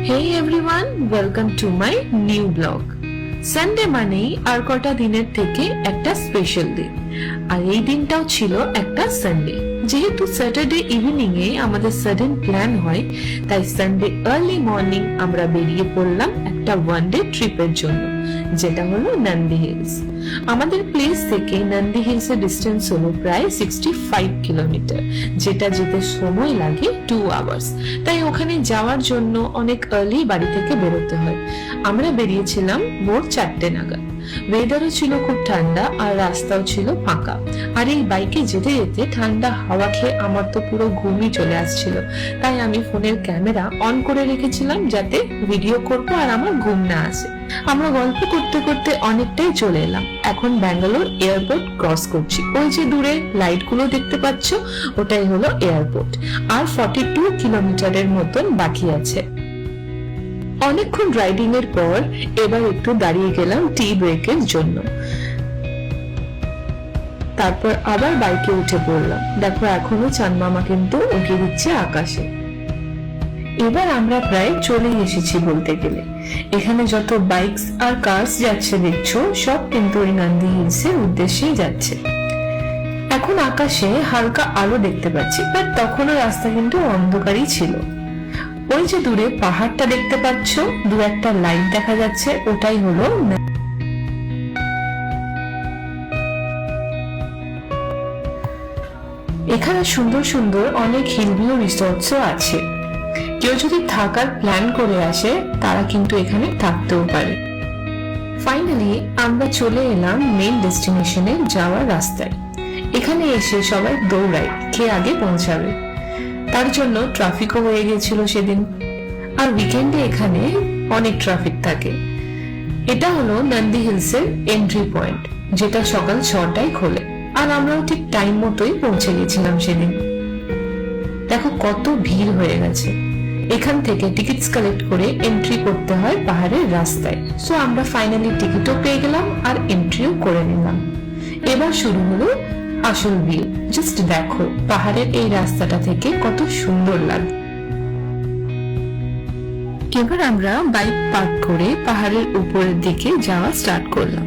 Hey everyone, welcome to my new blog. Sunday মানেই আর কটা দিনের থেকে একটা স্পেশাল দিন, আর এই দিনটাও ছিল একটা সানডে। যেহেতু স্যাটারডে ইভিনিং এ আমাদের সাডেন প্ল্যান হয়, তাই সানডে আর্লি মর্নিং আমরা বেরিয়ে পড়লাম একটা ওয়ান ডে ট্রিপের জন্য, যেটা হলো নন্দী হিলস। আমাদের প্লেস থেকে নন্দী হিলস এর ডিস্টেন্স হলো প্রায় 65 কিলোমিটার, যেটা যেতে সময় লাগে 2 আওয়ার্স। তাই ওখানে যাওয়ার জন্য অনেক আর্লি বাড়ি থেকে বেরোতে হয়। আমরা বেরিয়েছিলাম ভোর 4টে নাগাদ। ওয়েদারও ছিল খুব ঠান্ডা আর রাস্তাও ছিল ফাঁকা। আর এই বাইকে যেতে যেতে ঠান্ডা হাওয়া খেয়ে আমার তো পুরো ঘুমই চলে আসছিল, তাই আমি ফোনের ক্যামেরা অন করে রেখেছিলাম যাতে ভিডিও করবো আর আমার ঘুম না আসে। আমরা গল্প করতে করতে অনেকটাই চলে এলাম। এখন ব্যাঙ্গালোর এয়ারপোর্ট ক্রস করছি। ওই যে দূরে লাইট গুলো দেখতে পাচ্ছ, ওটাই হলো এয়ারপোর্ট। আর 42 কিলোমিটারের মতন বাকি আছে। অনেকক্ষণ রাইডিং এর পর এবার একটু দাঁড়িয়ে গেলাম টি ব্রেকের জন্য। তারপর আবার বাইকে উঠে পড়লাম। দেখো এখনো চাঁদ মামা কিন্তু উঠে দিচ্ছে আকাশে। এবার আমরা প্রায় চলে এসেছি বলতে গেলে। এখানে যত বাইকস আর কার্স যাচ্ছে দেখছো, সব কিন্তু ওই নন্দী হিলস এর উদ্দেশ্যেই যাচ্ছে। এখন আকাশে হালকা আলো দেখতে পাচ্ছি, বাট তখনও রাস্তা কিন্তু অন্ধকারই ছিল। ওই যে দূরে পাহাড়টা দেখতে পাচ্ছ, দু একটা লাইট দেখা যাচ্ছে, ওটাই হলো। এখানে সুন্দর সুন্দর অনেক হিলভিউ রিসোর্টসও আছে। কেউ যদি থাকার প্ল্যান করে আসে, তারা কিন্তু এখানে থাকতেও পারে। ফাইনালি আমরা চলে এলাম মেইন ডেস্টিনেশনে যাওয়ার রাস্তায়। এখানে এসে সবাই দৌড়ায় কে আগে পৌঁছাবে। তার জন্য ট্রাফিকও হয়ে গেছিল সেদিন। আর উইকেন্ডে এখানে অনেক ট্রাফিক থাকে। এটা হলো নন্দী হিলস এর এন্ট্রি পয়েন্ট, যেটা সকাল 6টায় খোলে। আর আমরাও ঠিক টাইম মতোই পৌঁছে গেছিলাম সেদিন। দেখো কত ভিড় হয়ে গেছে। এখান থেকে টিকিটস কালেক্ট করে এন্ট্রি করতে হয় পাহাড়ের রাস্তায়। সো আমরা ফাইনালি টিকিটও পেয়ে গেলাম আর এন্ট্রিও করে নিলাম। এবার শুরু হলো আসল ভিউ। জাস্ট দেখো পাহাড়ের এই রাস্তাটা থেকে কত সুন্দর লাগে। এবার আমরা বাইক পার্ক করে পাহাড়ের উপরের দিকে যাওয়া স্টার্ট করলাম।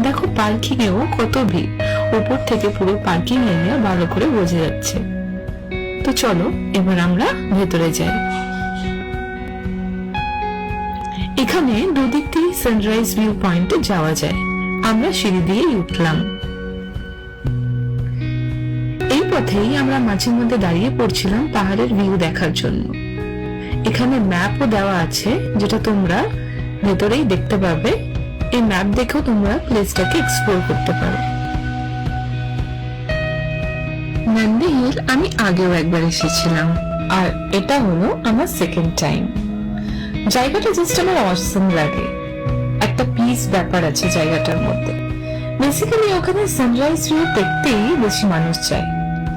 দেখো পার্কিং এও কত ভিড়। উপর থেকে পুরো পার্কিং এরিয়া ভালো করে বোঝা যাচ্ছে। তো চলো এবার আমরা ভেতরে যাই। এখানে দুদিক থেকে সানরাইজ ভিউ পয়েন্টে যাওয়া যায়। আমরা সিঁড়ি দিয়ে উঠলাম। এই পথেই আমরা মাঝে মধ্যে দাঁড়িয়ে পড়ছিলাম পাহাড়ের ভিউ দেখার জন্য। এখানে ম্যাপও দেওয়া আছে, যেটা তোমরা ভেতরেই দেখতে পাবে। এই ম্যাপ দেখেও তোমরা প্লেসটাকে এক্সপ্লোর করতে পারো। নন্দী হিল আমি আগেও একবার এসেছিলাম, আর এটা হলো আমার সেকেন্ড টাইম। জায়গাটা জাস্ট আমার অসম লাগে। একটা পিস ব্যাপার আছে জায়গাটার মধ্যে। বেসিক্যালি ওখানে সানরাইজ ভিউ দেখতেই বেশি মানুষ যায়।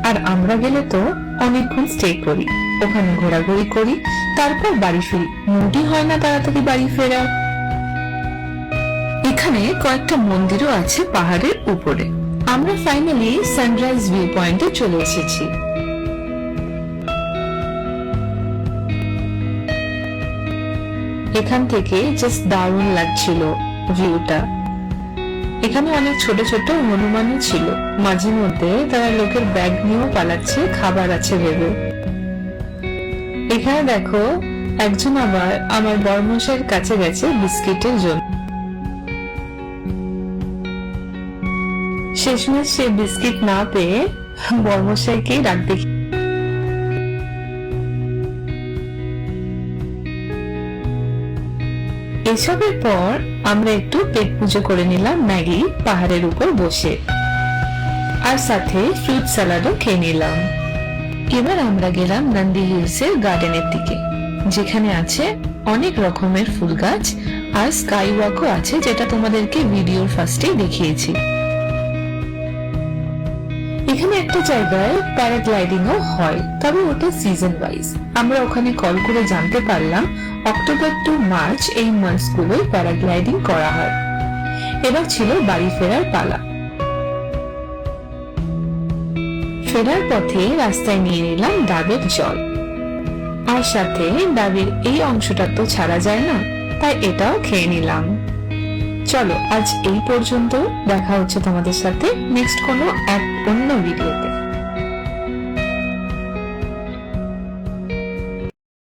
আর আমরা গেলে তো অনেকক্ষণ স্টে করি, ওখানে ঘোরাঘুরি করি, তারপর বাড়ি ফিরি। মুডই হয় না তাড়াতাড়ি বাড়ি ফেরা। এখানে কয়েকটা মন্দিরও আছে পাহাড়ের উপরে। আমরা ফাইনালি সানরাইজ ভিউ পয়েন্টে চলে এসেছি। এখান থেকে জাস্ট দারুণ লাগছিল ভিউটা। এখানে অনেক ছোট ছোট হনুমানও ছিল। মাঝে মধ্যে তারা লোকের ব্যাগ নিয়েও পালাচ্ছে খাবার আছে ভেবে। এখানে দেখো একজন আবার আমার বড়মশাইয়ের কাছে গেছে বিস্কিটের জন্য। শেষমেশ সে বিস্কিট না পেয়ে বড়মশাইকেই ডাক দেখি। এসবের পর আমরা একটু পেট পুজো করে নিলাম ম্যাগি পাহাড়ের উপর বসে, আর সাথে ফ্রুট স্যালাডও খেয়ে নিলাম। এবার আমরা গেলাম নন্দী হিলস এর গার্ডেনের দিকে, যেখানে আছে অনেক রকমের ফুল গাছ আর স্কাই ওয়াকও আছে, যেটা তোমাদেরকে ভিডিওর ফার্স্টেই দেখিয়েছি। এখানে একটা জায়গায় প্যারাগ্লাইডিংও হয়, তবে ওটা সিজন ওয়াইজ। আমরা ওখানে কল করে জানতে পারলাম অক্টোবর টু মার্চ এই মান্থস গুলোই প্যারাগ্লাইডিং করা হয়। এবার ছিল বাড়ি ফেরার পালা। ফেরার পথে রাস্তায় নিয়ে নিলাম ডাবের জল, আর সাথে ডাবের এই অংশটা তো ছাড়া যায় না, তাই এটাও খেয়ে নিলাম। চলো আজ এই পর্যন্ত, দেখা হচ্ছে তোমাদের সাথে নেক্সট কোনো এক অন্য ভিডিওতে।